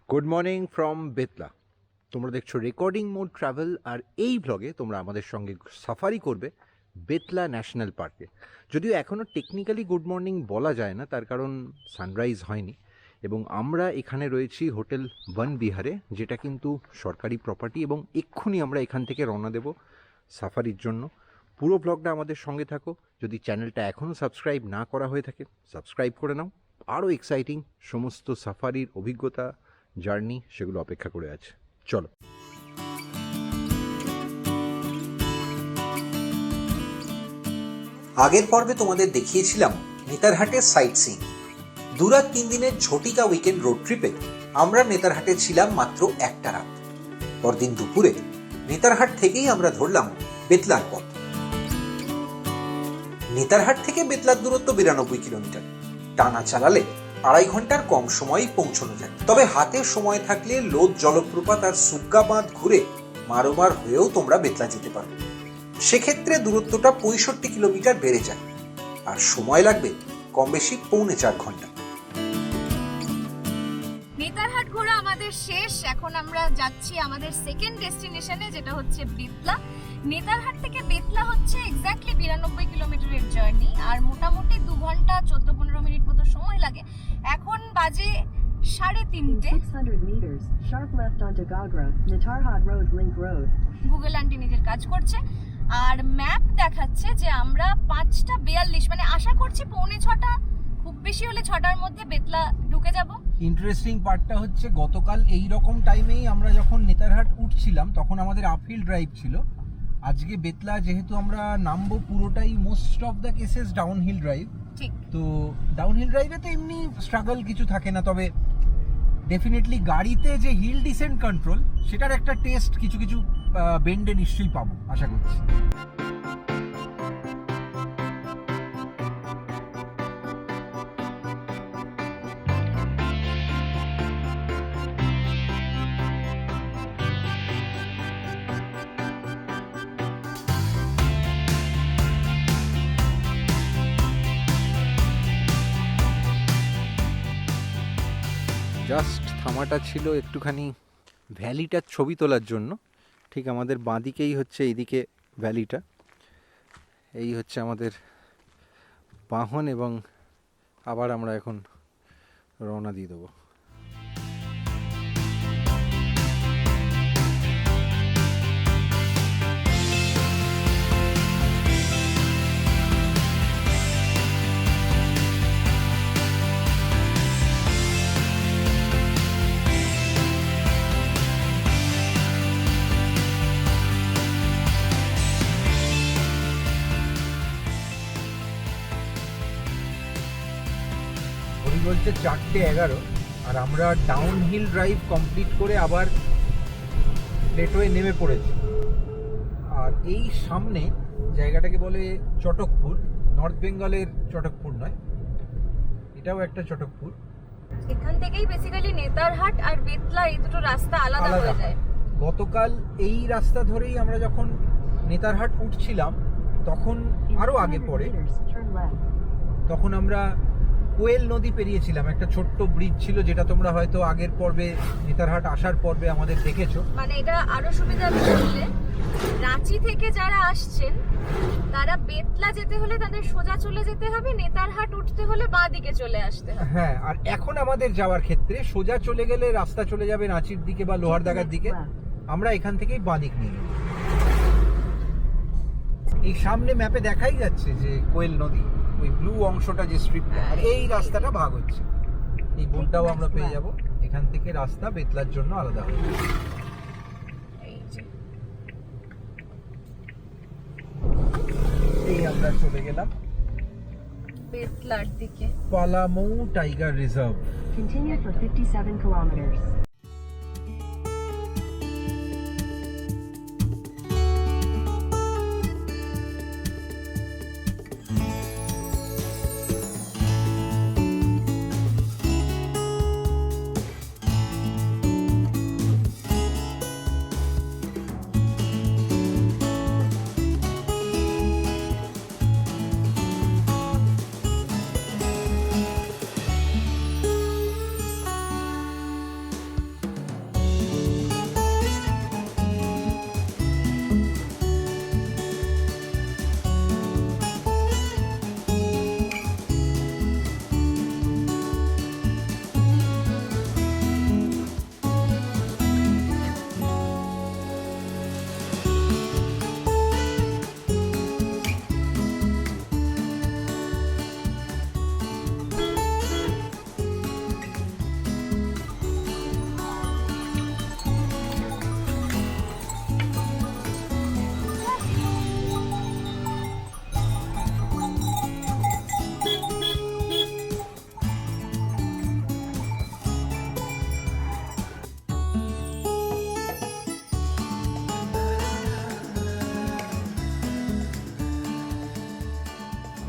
Good morning from Betla. তোমরা দেখছো recording mode travel, আর এই ব্লগে তোমরা আমাদের সঙ্গে সাফারি করবে বেতলা ন্যাশনাল পার্কে। যদিও এখনও টেকনিক্যালি গুড মর্নিং বলা যায় না, তার কারণ সানরাইজ হয়নি, এবং আমরা এখানে রয়েছি হোটেল বন বিহারে, যেটা কিন্তু সরকারি প্রপার্টি, এবং এক্ষুনি আমরা এখান থেকে রওনা দেব সাফারির জন্য। পুরো ব্লগটা আমাদের সঙ্গে থাকো। যদি চ্যানেলটা এখনও সাবস্ক্রাইব না করা হয়ে থাকে, সাবস্ক্রাইব করে নাও। আরও এক্সাইটিং সমস্ত সাফারির অভিজ্ঞতা, জার্নি, সেগুলো অপেক্ষা করে আছে। চলো। আগের পর্বে তোমাদের দেখিয়েছিলাম নেতারহাটের সাইট সিইং। 2 রাত 3 দিনের ঝটিকা উইকেন্ড রোড ট্রিপে আমরা নেতারহাটে ছিলাম মাত্র একটা রাত। পরদিন দুপুরে নেতারহাট থেকেই আমরা ধরলাম বেতলার পথ। নেতারহাট থেকে বেতলার দূরত্ব 92 কিলোমিটার। টানা চালালে 2.5 ঘন্টার কম সময়েই পৌঁছানো যায়। তবে হাতে সময় থাকলে লোদ জলপ্রপাত আর সুগ্গা বাঁধ ঘুরে মারোমার হয়েও তোমরা বেতলা যেতে পারো। সেক্ষেত্রে দূরত্বটা 65 কিলোমিটার বেড়ে যায়, আর সময় লাগবে কম বেশি 3.25 ঘন্টা। নেতারহাট ঘোরা আমাদের শেষ। এখন আমরা যাচ্ছি আমাদের সেকেন্ড ডেস্টিনেশনে, যেটা হচ্ছে বেতলা। নেতারহাট থেকে বেতলা হচ্ছে এক্স্যাক্টলি 92 কিলোমিটারের জার্নি, আর মোটামুটি 2 ঘন্টা 14-15 মিনিট মতো সময় লাগে। এখন বাজে 3:30। 600 meters, sharp left onto Gagra, Netarhat Road, Link Road. Google aunty নিজের কাজ করছে, আর ম্যাপ দেখাচ্ছে যে আমরা 5:42, মানে আশা করছি 5:45, খুব বেশি হলে 6টার মধ্যে বেতলা ঢুকে যাব। ইন্টারেস্টিং পার্টটা হচ্ছে, গতকাল এই রকম টাইমেই আমরা যখন নেতারহাট উঠছিলাম তখন আমাদের আপহিল ড্রাইভ ছিল। আজকে বেতলা যেহেতু আমরা নামবো, পুরোটাই most of the cases downhill drive. ঠিক। তো ডাউনহিল ড্রাইভে তো এমনি স্ট্রাগল কিছু থাকে না, তবে ডেফিনেটলি গাড়িতে যে হিল ডিসেন্ট কন্ট্রোল, সেটার একটা টেস্ট কিছু কিছু বেন্ডে নিশ্চয়ই পাবো, আশা করছি। জাস্ট থামাটা ছিল একটুখানি ভ্যালিটার ছবি তোলার জন্য। ঠিক আমাদের বাঁদিকেই হচ্ছে এইদিকে ভ্যালিটা, এই হচ্ছে আমাদের বাহন, এবং আবার আমরা এখন রওনা দিয়ে দেবো। বলছে 4:11, আর আমরা ডাউনহিল ড্রাইভ কমপ্লিট করে আবার প্লেটোয়ে নেমে পড়েছি। আর এই সামনে জায়গাটাকে বলে চটকপুর, নর্থ বেঙ্গলের চটকপুর নয়, এটাও একটা চটকপুর। এখান থেকেই বেসিক্যালি নেতারহাট আর বেতলা এই দুটো রাস্তা আলাদা হয়ে যায়। গতকাল এই রাস্তা ধরেই আমরা যখন নেতারহাট উঠছিলাম, তখন আরো আগে পরে, Turn left. তখন আমরা কোয়েল নদী পেরিয়েছিলাম। একটা ছোট্ট ব্রিজ ছিল, যেটা তোমরা হয়তো আগের পর্বে, নেতারহাট আসার পর্বে আমাদের দেখেছো। মানে এটা আরো সুবিধা বললে, রাঁচি থেকে যারা আসছেন তারা বেতলা যেতে হলে তাদের সোজা চলে যেতে হবে, নেতারহাট উঠতে হলে বাঁ দিকে চলে আসতে হবে। হ্যাঁ, আর এখন আমাদের যাওয়ার ক্ষেত্রে সোজা চলে গেলে রাস্তা চলে যাবে রাঁচির দিকে বা লোহারদাগার দিকে। আমরা এখান থেকেই বাঁ দিক নিয়ে নেব। এই সামনে ম্যাপে দেখাই যাচ্ছে যে কোয়েল নদী, ওই ব্লু অংশটা, যে স্ট্রিপটা, আর এই রাস্তাটা ভাগ হচ্ছে। এই বোর্ডটাও আমরা পেয়ে যাব। এখান থেকে রাস্তা বেতলার জন্য আলাদা হবে। এই যে এই আমরা চলে গেলাম বেতলার দিকে। Palamau tiger reserve. Continue for 57 kilometers.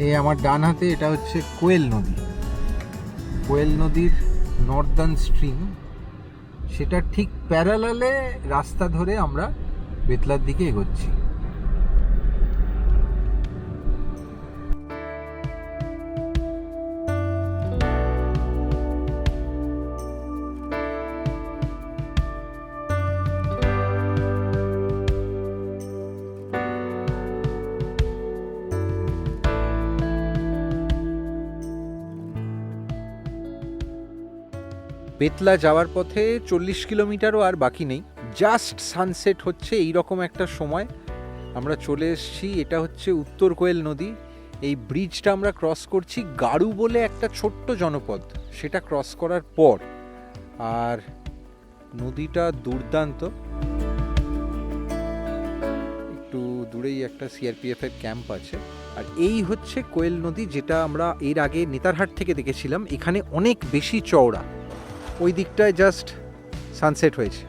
এই আমার ডান হাতে এটা হচ্ছে কোয়েল নদী। কোয়েল নদীর নর্দার্ন স্ট্রিম, সেটা ঠিক প্যারালালে রাস্তা ধরে আমরা বেতলার দিকে এগোচ্ছি। বেতলা যাওয়ার পথে 40 কিলোমিটারও আর বাকি নেই, জাস্ট সানসেট হচ্ছে এই রকম একটা সময় আমরা চলে এসেছি। এটা হচ্ছে উত্তর কোয়েল নদী। এই ব্রিজটা আমরা ক্রস করছি গাড়ু বলে একটা ছোট্ট জনপদ, সেটা ক্রস করার পর। আর নদীটা দুর্দান্ত। একটু দূরেই একটা সিআরপিএফ এর ক্যাম্প আছে। আর এই হচ্ছে কোয়েল নদী, যেটা আমরা এর আগে নেতারহাট থেকে দেখেছিলাম। এখানে অনেক বেশি চওড়া। ওই দিকটায় জাস্ট সানসেট হয়েছে।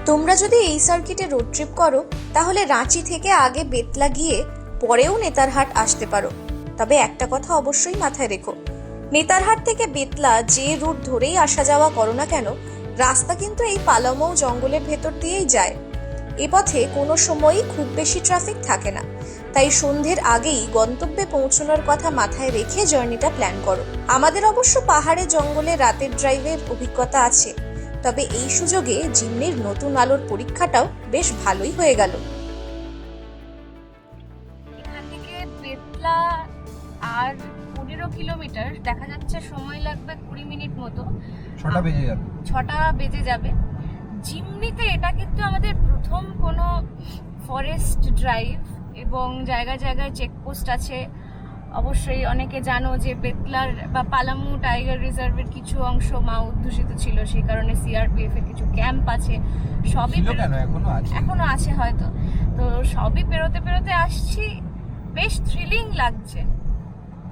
তোমরা যদি এই সার্কিটে রোড ট্রিপ করো তাহলে রাঁচি থেকে আগে বেতলা গিয়ে পরেও নেতারহাট আসতে পারো। তবে একটা কথা অবশ্যই মাথায় রেখো, নেতারহাট থেকে বেতলা যে রুট ধরেই আসা যাওয়া করো না কেন, রাস্তা কিন্তু এই পালামৌ জঙ্গলের ভেতর দিয়েই যায়। এ পথে কোনো সময়ই খুব বেশি ট্রাফিক থাকে না, তাই সন্ধ্যের আগেই গন্তব্যে পৌঁছানোর কথা মাথায় রেখে জার্নিটা প্ল্যান করো। আমাদের অবশ্য পাহাড়ে জঙ্গলে রাতের ড্রাইভের অভিজ্ঞতা আছে, তবে এই সুযোগে জিম্নির নতুন আলোর পরীক্ষাটাও বেশ ভালোই হয়ে গেল। এখান থেকে বেতলা আর 15 কিলোমিটার, দেখা যাচ্ছে সময় লাগবে 20 মিনিট মতো। 6টা বেজে যাবে। জিমনিতে এটা কিন্তু আমাদের প্রথম কোনো ফরেস্ট ড্রাইভ, এবং জায়গায় জায়গায় চেকপোস্ট আছে। অবশ্যই অনেকে জানো যে বেতলার বা পালামু টাইগার রিজার্ভের কিছু অংশ মা অধ্যুষিত ছিল, সেই কারণে সিআরপিএফ এর কিছু ক্যাম্প আছে। সবই এখনো আছে হয়তো। তো সবই পেরোতে পেরোতে আসছি, বেশ থ্রিলিং লাগছে।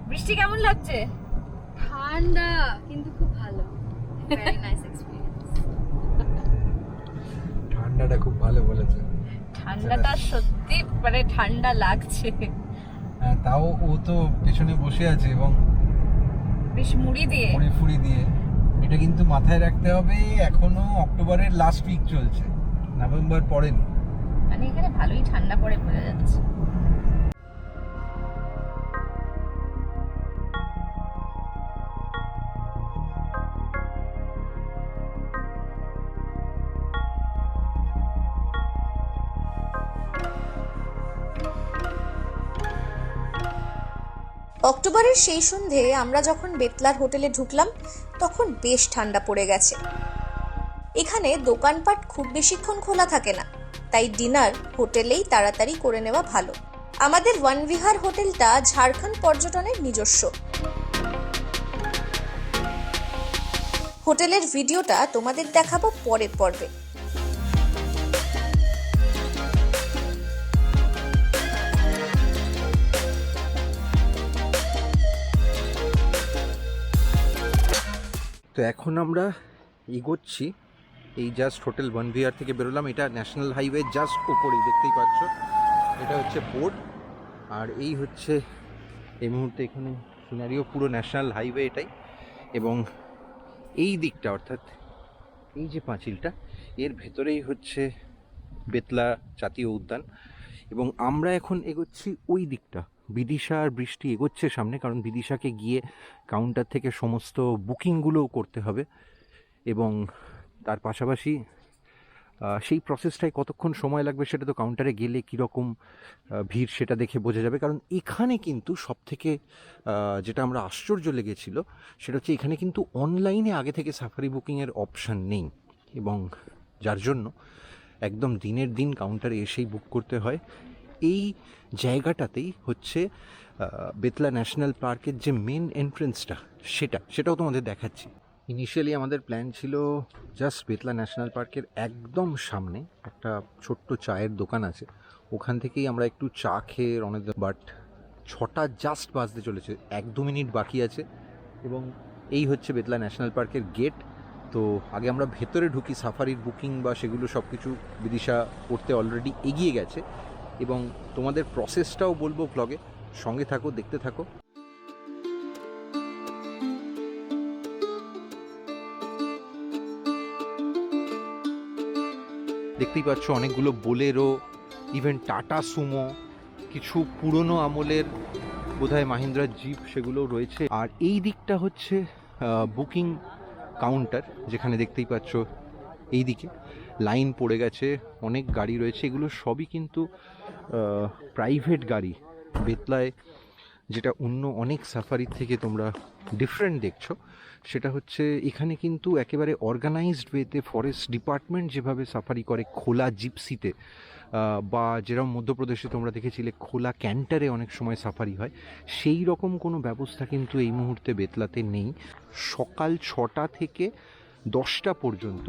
বৃষ্টি কেমন লাগছে? ঠান্ডা কিন্তু খুব ভালো, ভেরি নাইস এক্সপেরিয়েন্স। ঠান্ডাটা খুব ভালো বলেছে। ঠান্ডাটা সত্যি মানে ঠান্ডা লাগছে। হ্যাঁ, তাও ও তো পেছনে বসে আছে এবং বেশ মুড়ি দিয়ে ফুড়ি দিয়ে। এটা কিন্তু মাথায় রাখতে হবে, এখনো অক্টোবরের লাস্ট উইক চলছে, নভেম্বর পড়েনি। মানে এখানে ভালোই ঠান্ডা পড়ে বোঝা যাচ্ছে। অক্টোবরের সেই সন্ধে আমরা যখন বেতলার হোটেলে ঢুকলাম তখন বেশ ঠান্ডা পড়ে গেছে। এখানে দোকানপাট খুব বেশিক্ষণ খোলা থাকে না, তাই ডিনার হোটেলেই তাড়াতাড়ি করে নেওয়া ভালো। আমাদের ওয়ানবিহার হোটেলটা ঝাড়খণ্ড পর্যটনের নিজস্ব। হোটেলের ভিডিওটা তোমাদের দেখাবো পরের পর্বে। তো এখন আমরা এগোচ্ছি, এই জাস্ট হোটেল ওয়ানবিহার থেকে বেরোলাম। এটা ন্যাশনাল হাইওয়ে জাস্ট উপরেই, দেখতেই পাচ্ছ। এটা হচ্ছে বোর্ড, আর এই হচ্ছে এই মুহূর্তে এখানে সিনারিও, পুরো ন্যাশনাল হাইওয়ে এটাই। এবং এই দিকটা, অর্থাৎ এই যে পাঁচিলটা, এর ভেতরেই হচ্ছে বেতলা জাতীয় উদ্যান। এবং আমরা এখন এগোচ্ছি ওই দিকটা। বিদিশা আর বৃষ্টি এগোচ্ছে সামনে, কারণ বিদিশাকে গিয়ে কাউন্টার থেকে সমস্ত বুকিংগুলোও করতে হবে। এবং তার পাশাপাশি সেই প্রসেসটায় কতক্ষণ সময় লাগবে সেটা তো কাউন্টারে গেলে কীরকম ভিড় সেটা দেখে বোঝা যাবে। কারণ এখানে কিন্তু সবথেকে যেটা আমরা আশ্চর্য লেগেছিল সেটা হচ্ছে এখানে কিন্তু অনলাইনে আগে থেকে সাফারি বুকিংয়ের অপশান নেই, এবং যার জন্য একদম দিনের দিন কাউন্টারে এসেই বুক করতে হয়। এই জায়গাটাতেই হচ্ছে বেতলা ন্যাশনাল পার্কের যে মেন এন্ট্রেন্সটা, সেটাও তোমাদের দেখাচ্ছি। ইনিশিয়ালি আমাদের প্ল্যান ছিল জাস্ট বেতলা ন্যাশনাল পার্কের একদম সামনে একটা ছোট্ট চায়ের দোকান আছে, ওখান থেকেই আমরা একটু চা খেয়ে রওনা দেব। বাট 6টা জাস্ট বাজতে চলেছে, 1-2 মিনিট বাকি আছে। এবং এই হচ্ছে বেতলা ন্যাশনাল পার্কের গেট। তো আগে আমরা ভেতরে ঢুকি, সাফারির বুকিং বা সেগুলো সব কিছু বিদিশা করতে অলরেডি এগিয়ে গেছে। এবং তোমাদের প্রসেসটাও বলবো ব্লগে। সঙ্গে থাকো, দেখতে থাকো। দেখতেই পাচ্ছ অনেকগুলো বোলেরো, ইভেন টাটা সুমো, কিছু পুরনো আমলের বোধহয় মাহিন্দ্রা জিপ সেগুলো রয়েছে। আর এই দিকটা হচ্ছে বুকিং কাউন্টার, যেখানে দেখতেই পাচ্ছ এই দিকে লাইন পড়ে গেছে, অনেক গাড়ি রয়েছে। এগুলো সবই কিন্তু প্রাইভেট গাড়ি। বেতলায় যেটা অন্য অনেক সাফারির থেকে তোমরা ডিফারেন্ট দেখছো সেটা হচ্ছে এখানে কিন্তু একেবারে অর্গানাইজড ওয়েতে ফরেস্ট ডিপার্টমেন্ট যেভাবে সাফারি করে খোলা জিপসিতে, বা যেরকম মধ্যপ্রদেশে তোমরা দেখেছিলে খোলা ক্যান্টারে অনেক সময় সাফারি হয়, সেই রকম কোনো ব্যবস্থা কিন্তু এই মুহূর্তে বেতলাতে নেই। সকাল 6টা থেকে 10টা পর্যন্ত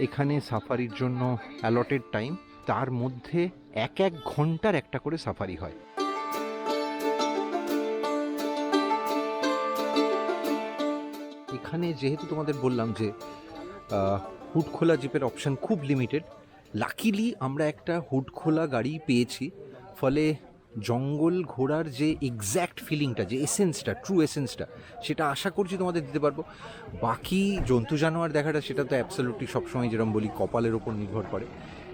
এখানে সাফারির জন্য অ্যালটেড টাইম, তার মধ্যে এক ঘন্টার একটা করে সাফারি হয়। এখানে যেহেতু তোমাদের বললাম যে হুড খোলা জিপের অপশান খুব লিমিটেড, লাকিলি আমরা একটা হুড খোলা গাড়ি পেয়েছি, ফলে জঙ্গল ঘোরার যে এক্স্যাক্ট ফিলিংটা, যে এসেন্সটা, ট্রু এসেন্সটা, সেটা আশা করছি তোমাদের দিতে পারবো। বাকি জন্তু জানোয়ার দেখাটা সেটা তো অ্যাবসলিউটলি সবসময় যেরকম বলি কপালের ওপর নির্ভর করে।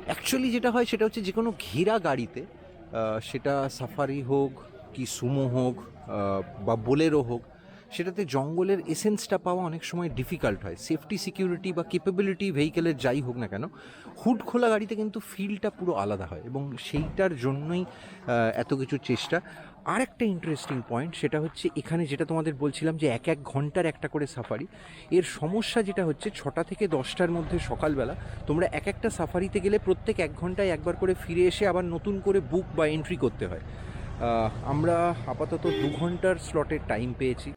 অ্যাকচুয়ালি যেটা হয় সেটা হচ্ছে যে কোনো ঘেরা গাড়িতে, সেটা সাফারি হোক কি সুমো হোক বা বোলেরো হোক, সেটাতে জঙ্গলের এসেন্সটা পাওয়া অনেক সময় ডিফিকাল্ট হয়। সেফটি, সিকিউরিটি বা কেপেবিলিটি ভেহিকেলের যাই হোক না কেন, হুড খোলা গাড়িতে কিন্তু ফিলটা পুরো আলাদা হয়, এবং সেইটার জন্যই এত কিছু চেষ্টা। আর একটা ইন্টারেস্টিং পয়েন্ট সেটা হচ্ছে এখানে যেটা তোমাদের বলছিলাম যে এক ঘন্টার একটা করে সাফারি, এর সমস্যা যেটা হচ্ছে 6টা থেকে 10টার মধ্যে সকালবেলা তোমরা একটা সাফারিতে গেলে প্রত্যেক 1 ঘন্টায় একবার করে ফিরে এসে আবার নতুন করে বুক বা এন্ট্রি করতে হয়। আমরা আপাতত 2 ঘন্টার স্লটের টাইম পেয়েছি।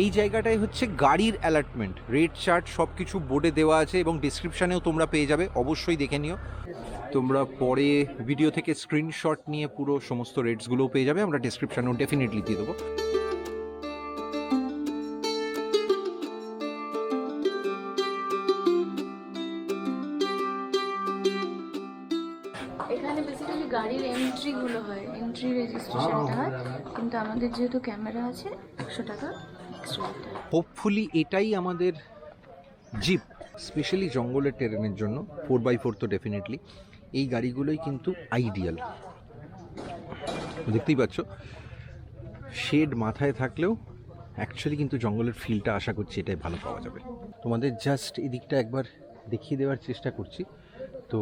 এই জায়গাটায় হচ্ছে গাড়ির অ্যালার্টমেন্ট, রেট চার্ট সব কিছু বোর্ডে দেওয়া আছে এবং ডিসক্রিপশানেও তোমরা পেয়ে যাবে, অবশ্যই দেখে নিও। তোমরা পরে ভিডিও থেকে স্ক্রিনশট নিয়ে পুরো সমস্ত রেটসগুলোও পেয়ে যাবে, আমরা ডিসক্রিপশানেও ডেফিনেটলি দিয়ে দেবো। এখানে বেসিক্যালি গাড়ির এন্ট্রিগুলো হয়, এন্ট্রি রেজিস্ট্রেশনটা হয়, কিন্তু আমাদের যেহেতু ক্যামেরা আছে 100 টাকা এক্সট্রা। হোপফুলি এটাই আমাদের জিপ, স্পেশালি জঙ্গলের টেরেনের জন্য 4x4 তো ডেফিনেটলি এই গাড়িগুলোই কিন্তু আইডিয়াল। দেখতেই পাচ্ছ শেড মাথায় থাকলেও অ্যাকচুয়ালি কিন্তু জঙ্গলের ফিলটা আশা করছি এটাই ভালো পাওয়া যাবে। তোমাদের জাস্ট এদিকটা একবার দেখিয়ে দেওয়ার চেষ্টা করছি, তো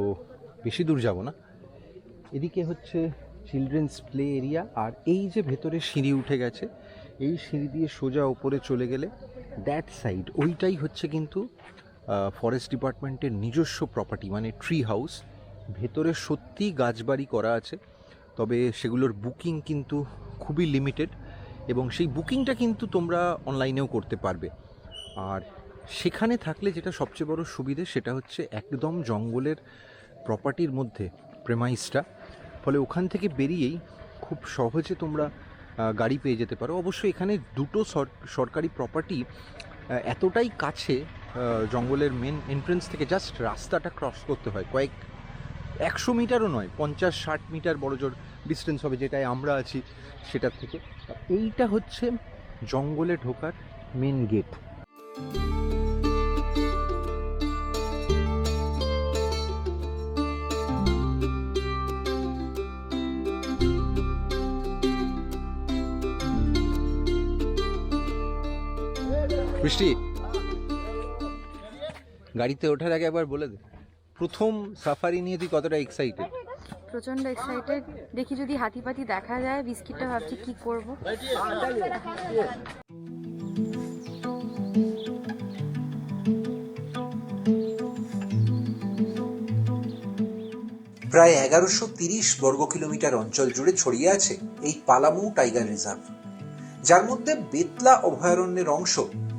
বেশি দূর যাব না। এদিকে হচ্ছে চিলড্রেন্স প্লে এরিয়া, আর এই যে ভেতরে সিঁড়ি উঠে গেছে, এই সিঁড়ি দিয়ে সোজা ওপরে চলে গেলে দ্যাট সাইড ওইটাই হচ্ছে কিন্তু ফরেস্ট ডিপার্টমেন্টের নিজস্ব প্রপার্টি, মানে ট্রি হাউস। ভেতরে সত্যিই গাছবাড়ি করা আছে, তবে সেগুলোর বুকিং কিন্তু খুবই লিমিটেড, এবং সেই বুকিংটা কিন্তু তোমরা অনলাইনেও করতে পারবে। আর সেখানে থাকলে যেটা সবচেয়ে বড় সুবিধে সেটা হচ্ছে একদম জঙ্গলের প্রপার্টির মধ্যে প্রেমাইসটা, ফলে ওখান থেকে বেরিয়েই খুব সহজে তোমরা গাড়ি পেয়ে যেতে পারো। অবশ্যই এখানে দুটো সরকারি প্রপার্টি এতটাই কাছে, জঙ্গলের মেন এন্ট্রেন্স থেকে জাস্ট রাস্তাটা ক্রস করতে হয়, 100 মিটারও নয়, 50-60 মিটার বড়জোর ডিস্টেন্স হবে যেটায় আমরা আছি সেটার থেকে। এইটা হচ্ছে জঙ্গলে ঢোকার মেন গেট। বৃষ্টি, গাড়িতে ওঠার আগে আবার বলে দে, প্রথম সাফারি নিয়ে তুই কতটা এক্সাইটেড? প্রচন্ড এক্সাইটেড। দেখি যদি হাতিপাতি দেখা যায়, বিস্কিটটা ভাবছি কি করব। প্রায় 1130 বর্গ কিলোমিটার অঞ্চল জুড়ে ছড়িয়ে আছে এই পালামু টাইগার রিজার্ভ, যার মধ্যে বেতলা অভয়ারণ্যের অংশ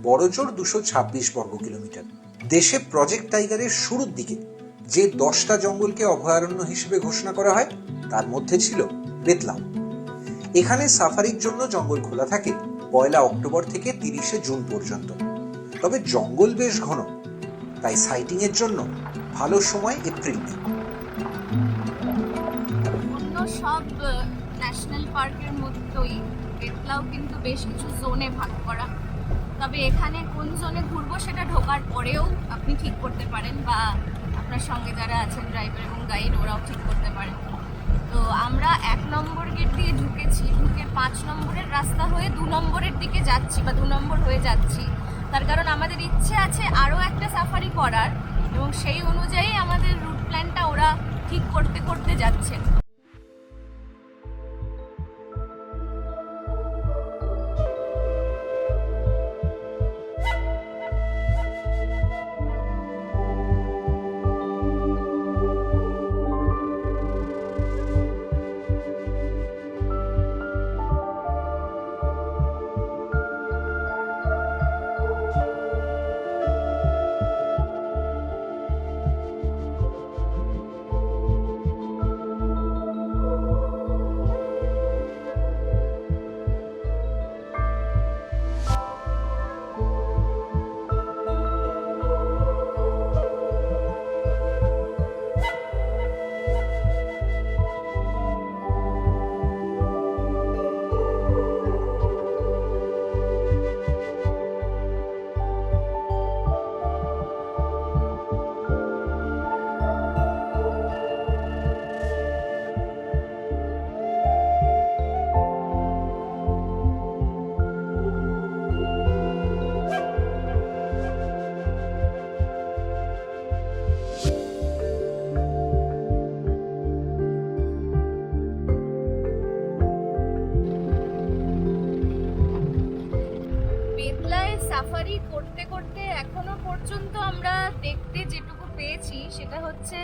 বড়জোর 226 বর্গ কিলোমিটার। দেশে প্রজেক্ট টাইগারের শুরুর দিকে যে 10টা জঙ্গলকে অভয়ারণ্য হিসেবে ঘোষণা করা হয় তার মধ্যে ছিল বেতলাও। এখানে সাফারির জন্য জঙ্গল খোলা থাকে 1 অক্টোবর থেকে 30 জুন পর্যন্ত। তবে জঙ্গল বেশ ঘন, তাই সাইটিং এর জন্য ভালো সময় এপ্রিল মে। অন্য সব ন্যাশনাল পার্কের মতোই বেতলাও কিন্তু বেশ কিছু জোনে ভাগ করা। তবে এখানে কোন জোনে ঘুরবো সেটা ঢোকার পরেও আপনি ঠিক করতে পারেন, বা আপনার সঙ্গে যারা আছেন ড্রাইভার এবং গাইড ওরাও ঠিক করতে পারেন। তো আমরা 1 নম্বর গেট দিয়ে ঢুকেছি, ঢুকে 5 নম্বরের রাস্তা হয়ে 2 নম্বরের দিকে যাচ্ছি বা 2 নম্বর হয়ে যাচ্ছি। তার কারণ আমাদের ইচ্ছে আছে আরও একটা সাফারি করার, এবং সেই অনুযায়ী আমাদের রুট প্ল্যানটা ওরা ঠিক করতে করতে যাচ্ছে। সাফারি করতে করতে এখনো পর্যন্ত আমরা দেখতে যেটুকু পেয়েছি সেটা হচ্ছে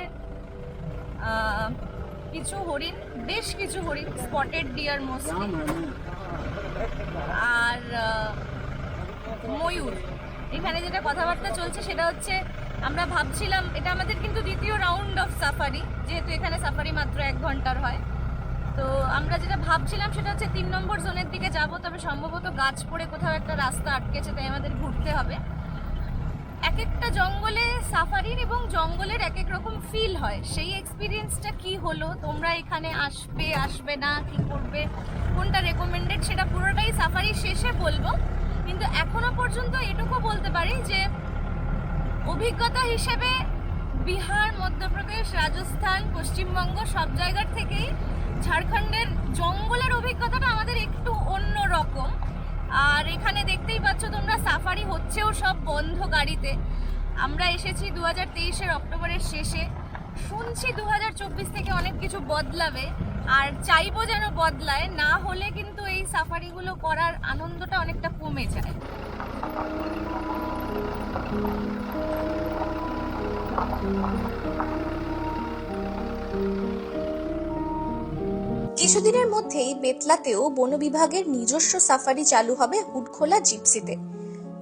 কিছু হরিণ, বেশ কিছু হরিণ, স্পটেড ডিয়ার মোস্টলি, আর ময়ূর। এখানে যেটা কথাবার্তা চলছে সেটা হচ্ছে আমরা ভাবছিলাম, এটা আমাদের কিন্তু দ্বিতীয় রাউন্ড অফ সাফারি, যেহেতু এখানে সাফারি মাত্র 1 ঘন্টার হয়। তো আমরা যেটা ভাবছিলাম সেটা হচ্ছে 3 নম্বর জোনের দিকে যাব, তবে সম্ভবত গাছ পড়ে কোথাও একটা রাস্তা আটকেছে, তাই আমাদের ঘুরতে হবে। এক একটা জঙ্গলে সাফারির এবং জঙ্গলের এক এক রকম ফিল হয়। সেই এক্সপিরিয়েন্সটা কি হলো, তোমরা এখানে আসবে না, কি করবে, কোনটা রেকমেন্ডেড, সেটা পুরোটাই সাফারি শেষে বলবো। কিন্তু এখনো পর্যন্ত এটুকু বলতে পারি যে অভিজ্ঞতা হিসেবে বিহার, মধ্যপ্রদেশ, রাজস্থান, পশ্চিমবঙ্গ সব জায়গার থেকেই ঝাড়খণ্ডের জঙ্গলের অভিজ্ঞতাটা আমাদের একটু অন্য রকম। আর এখানে দেখতেই পাচ্ছ তোমরা, সাফারি হচ্ছেও সব বন্ধ গাড়িতে। আমরা এসেছি 2023 অক্টোবরের শেষে, শুনছি 2024 থেকে অনেক কিছু বদলাবে, আর চাইবো যেন বদলায়, না হলে কিন্তু এই সাফারিগুলো করার আনন্দটা অনেকটা কমে যায়। কিছুদিনের মধ্যেই বেতলাতেও বন বিভাগের নিজস্ব সাফারি চালু হবে হুডখোলা জিপসিতে।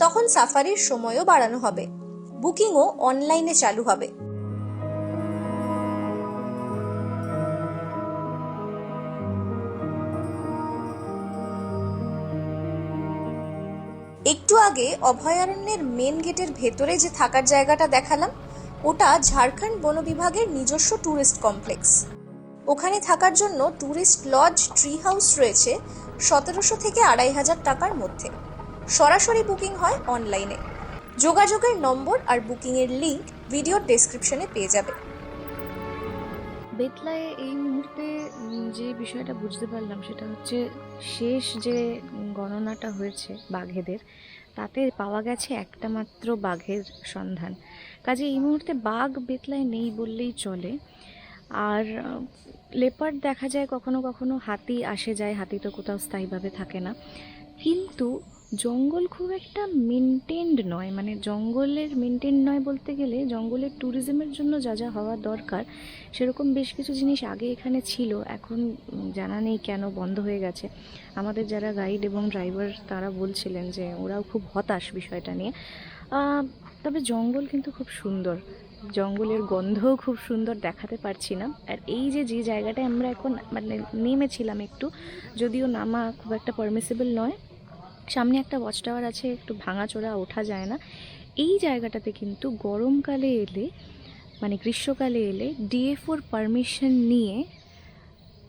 তখন সাফারির সময়ও বাড়ানো হবে, বুকিংও অনলাইনে চালু হবে। একটু আগে অভয়ারণ্যের মেন গেটের ভেতরে যে থাকার জায়গাটা দেখালাম, ওটা ঝাড়খণ্ড বন বিভাগের নিজস্ব ট্যুরিস্ট কমপ্লেক্স। ওখানে থাকার জন্য ট্যুরিস্ট লজ, ট্রি হাউস রয়েছে 1700 থেকে 2500 টাকার মধ্যে। সরাসরি বুকিং হয় অনলাইনে। যোগাযোগের নম্বর আর বুকিংয়ের লিঙ্ক ভিডিওর ডেসক্রিপশনে পেয়ে যাবে। বেতলায় এই মুহূর্তে যে বিষয়টা বুঝতে পারলাম সেটা হচ্ছে, শেষ যে গণনাটা হয়েছে বাঘেদের, তাতে পাওয়া গেছে একটা মাত্র বাঘের সন্ধান। কাজে এই মুহূর্তে বাঘ বেতলায় নেই বললেই চলে। আর লেপার্ড দেখা যায় কখনো কখনো, হাতি আসে যায়, হাতি তো কোথাও স্থায়ীভাবে থাকে না। কিন্তু জঙ্গল খুব একটা মেনটেন্ড নয়, মানে জঙ্গলের মেনটেন্ড নয় বলতে গেলে জঙ্গলের ট্যুরিজমের জন্য যা যা হওয়া দরকার সেরকম বেশ কিছু জিনিস আগে এখানে ছিল, এখন জানা নেই কেন বন্ধ হয়ে গেছে। আমাদের যারা গাইড এবং ড্রাইভার তারা বলছিলেন যে ওরাও খুব হতাশ বিষয়টা নিয়ে। তবে জঙ্গল কিন্তু খুব সুন্দর, জঙ্গলের গন্ধও খুব সুন্দর, দেখাতে পারছি না। আর এই যে জায়গাটায় আমরা এখন মানে নেমেছিলাম একটু, যদিও নামা খুব একটা পারমিসিবল নয়, সামনে একটা ওয়াচ টাওয়ার আছে, একটু ভাঙাচোরা, ওঠা যায় না। এই জায়গাটাতে কিন্তু গরমকালে এলে মানে গ্রীষ্মকালে এলে DA4 পারমিশন নিয়ে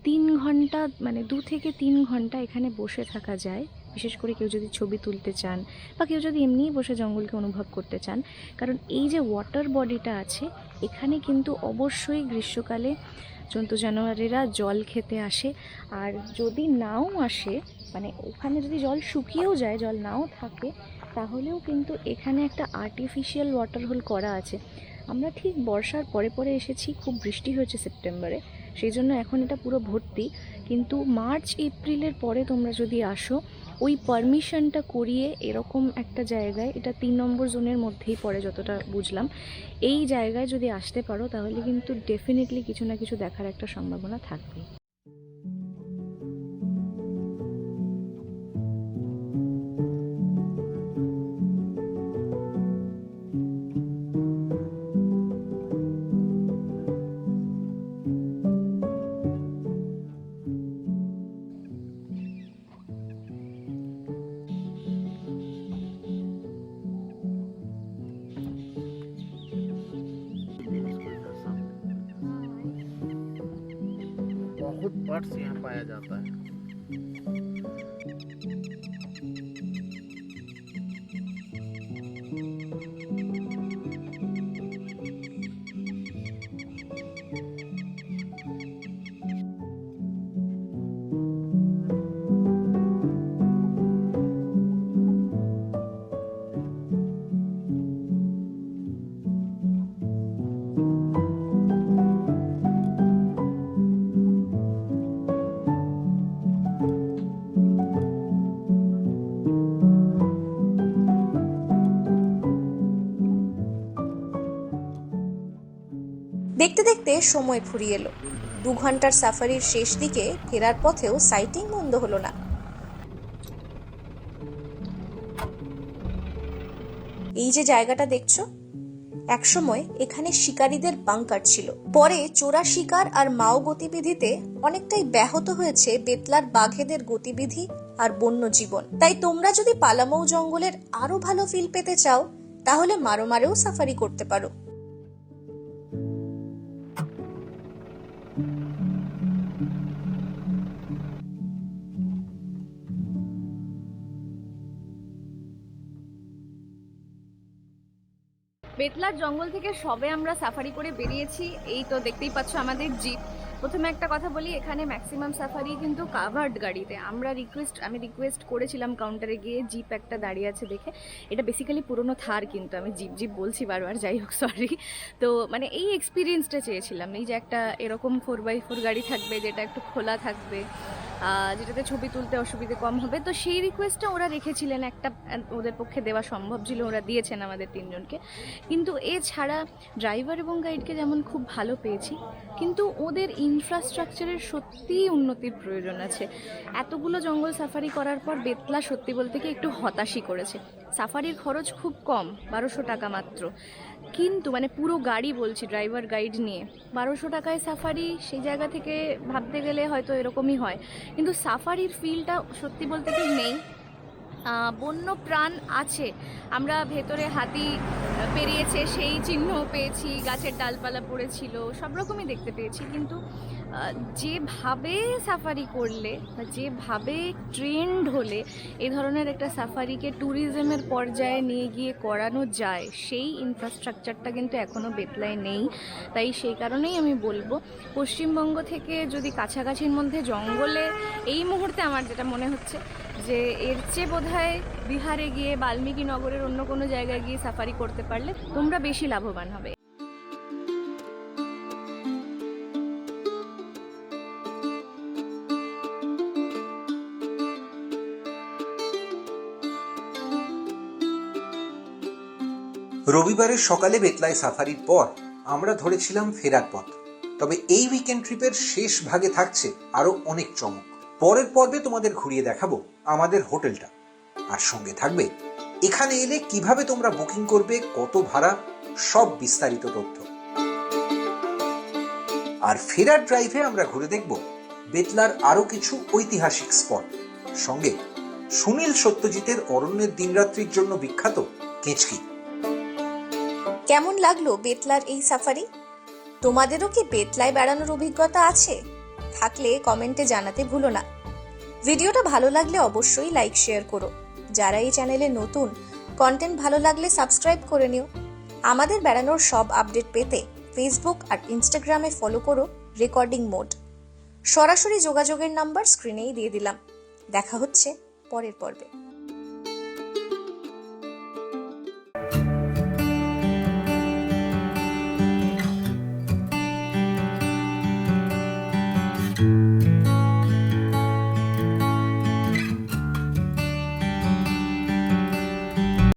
3 ঘন্টা মানে 2 থেকে 3 ঘন্টা এখানে বসে থাকা যায়, বিশেষ করে কেউ যদি ছবি তুলতে চান বা কেউ যদি এমনিই বসে জঙ্গলকে অনুভব করতে চান। কারণ এই যে ওয়াটার বডিটা আছে এখানে কিন্তু অবশ্যই গ্রীষ্মকালে জন্তু জানোয়ারেরা জল খেতে আসে। আর যদি নাও আসে, মানে ওখানে যদি জল শুকিয়েও যায়, জল নাও থাকে, তাহলেও কিন্তু এখানে একটা আর্টিফিশিয়াল ওয়াটার হোল করা আছে। আমরা ঠিক বর্ষার পরে পরে এসেছি, খুব বৃষ্টি হয়েছে সেপ্টেম্বরে, সেই জন্য এখন এটা পুরো ভর্তি। কিন্তু মার্চ এপ্রিলের পরে তোমরা যদি আসো, ওই পারমিশনটা করিয়ে এরকম একটা জায়গায়, এটা 3 নম্বর জোনের মধ্যেই পড়ে যতটা বুঝলাম, এই জায়গায় যদি আসতে পারো তাহলে কিন্তু ডেফিনেটলি কিছু না কিছু দেখার একটা সম্ভাবনা থাকবে। बहुत बर्ड्स यहाँ पाया जाता है। দেখতে দেখতে সময় ফুরিয়ে এলো। 2 ঘন্টার সাফারির শেষ দিকে ফেরার পথেও সাইটিং মন্দ হলো না। এই যে জায়গাটা দেখছো, একসময় এখানে শিকারীদের বাংকার ছিল। পরে চোরা শিকার আর মাও গতিবিধিতে অনেকটাই ব্যাহত হয়েছে বেতলার বাঘেদের গতিবিধি আর বন্য জীবন। তাই তোমরা যদি পালামৌ জঙ্গলের আরো ভালো ফিল পেতে চাও, তাহলে মারোমারেও সাফারি করতে পারো। বেতলার জঙ্গল থেকে সবে আমরা সাফারি করে বেরিয়েছি। এই তো দেখতেই পাচ্ছ আমাদের জিপ। প্রথমে একটা কথা বলি, এখানে ম্যাক্সিমাম সাফারি কিন্তু কাভার্ড গাড়িতে। আমি রিকোয়েস্ট করেছিলাম কাউন্টারে গিয়ে, জিপ একটা দাঁড়িয়ে আছে দেখে। এটা বেসিক্যালি পুরনো থার, কিন্তু আমি জিপ বলছি বারবার, যাই হোক সরি। তো মানে এই এক্সপিরিয়েন্সটা চেয়েছিলাম, এই যে একটা এরকম 4x4 গাড়ি থাকবে যেটা একটু খোলা থাকবে, যেটাতে ছবি তুলতে অসুবিধে কম হবে। তো সেই রিকোয়েস্টটা ওরা রেখেছিলেন, একটা ওদের পক্ষে দেওয়া সম্ভব ছিল, ওরা দিয়েছেন আমাদের 3 জনকে। কিন্তু এছাড়া ড্রাইভার এবং গাইডকে যেমন খুব ভালো পেয়েছি, কিন্তু ওদের ইনফ্রাস্ট্রাকচারের সত্যিই উন্নতির প্রয়োজন আছে। এতগুলো জঙ্গল সাফারি করার পর বেতলা সত্যি বলতে কি একটু হতাশই করেছে। সাফারির খরচ খুব কম, 1200 টাকা মাত্র, কিন্তু মানে পুরো গাড়ি বলছি, ড্রাইভার গাইড নিয়ে 1200 টাকায় সাফারি, সেই জায়গা থেকে ভাবতে গেলে হয়তো এরকমই হয়, কিন্তু সাফারির ফিলটা সত্যি বলতে কি নেই। বন্য প্রাণ আছে, আমরা ভেতরে হাতি পেরিয়েছে সেই চিহ্ন পেয়েছি, গাছের ডালপালা পড়েছিল, সব রকমই দেখতে পেয়েছি। কিন্তু যেভাবে সাফারি করলে বা যেভাবে ট্রেন্ড হলে এ ধরনের একটা সাফারিকে ট্যুরিজমের পর্যায়ে নিয়ে গিয়ে করানো যায়, সেই ইনফ্রাস্ট্রাকচারটা কিন্তু এখনও বেতলায় নেই। তাই সেই কারণেই আমি বলবো, পশ্চিমবঙ্গ থেকে যদি কাছাকাছির মধ্যে জঙ্গলে এই মুহূর্তে আমার যেটা মনে হচ্ছে যে এর চেয়ে বোধহয় বিহারে গিয়ে বাল্মীকি নগরের অন্য কোনো জায়গায় গিয়ে সাফারি করতে পারলে তোমরা বেশি লাভবান হবে। রবিবারের সকালে বেতলায় সাফারির পর আমরা ধরেছিলাম ফেরার পথ। তবে এই উইকেন্ড ট্রিপের শেষ ভাগে থাকছে আরো অনেক চমক। পরের পর্বে তোমাদের ঘুরিয়ে দেখাবো আমাদের হোটেলটা, আর সঙ্গে থাকবে এখানে এলে কিভাবে তোমরা বুকিং করবে, কত ভাড়া, সব বিস্তারিত তথ্য। আর ফেরার ড্রাইভে আমরা ঘুরে দেখব বেতলার আরো কিছু ঐতিহাসিক স্পট, সঙ্গে সুনীল সত্যজিতের অরণ্যের দিনরাত্রির জন্য বিখ্যাত কেঁচকি। কেমন লাগলো বেতলার এই সাফারি? তোমাদেরও কি বেতলায় বেড়ানোর অভিজ্ঞতা আছে? থাকলে কমেন্টে জানাতে ভুলো না। ভিডিওটা ভালো লাগলে অবশ্যই লাইক শেয়ার করো। যারা এই চ্যানেলে নতুন, কন্টেন্ট ভালো লাগলে সাবস্ক্রাইব করে নিও। আমাদের বেড়ানোর সব আপডেট পেতে ফেসবুক আর ইনস্টাগ্রামে ফলো করো রেকর্ডিং মোড। সরাসরি যোগাযোগের নাম্বার স্ক্রিনেই দিয়ে দিলাম। দেখা হচ্ছে পরের পর্বে।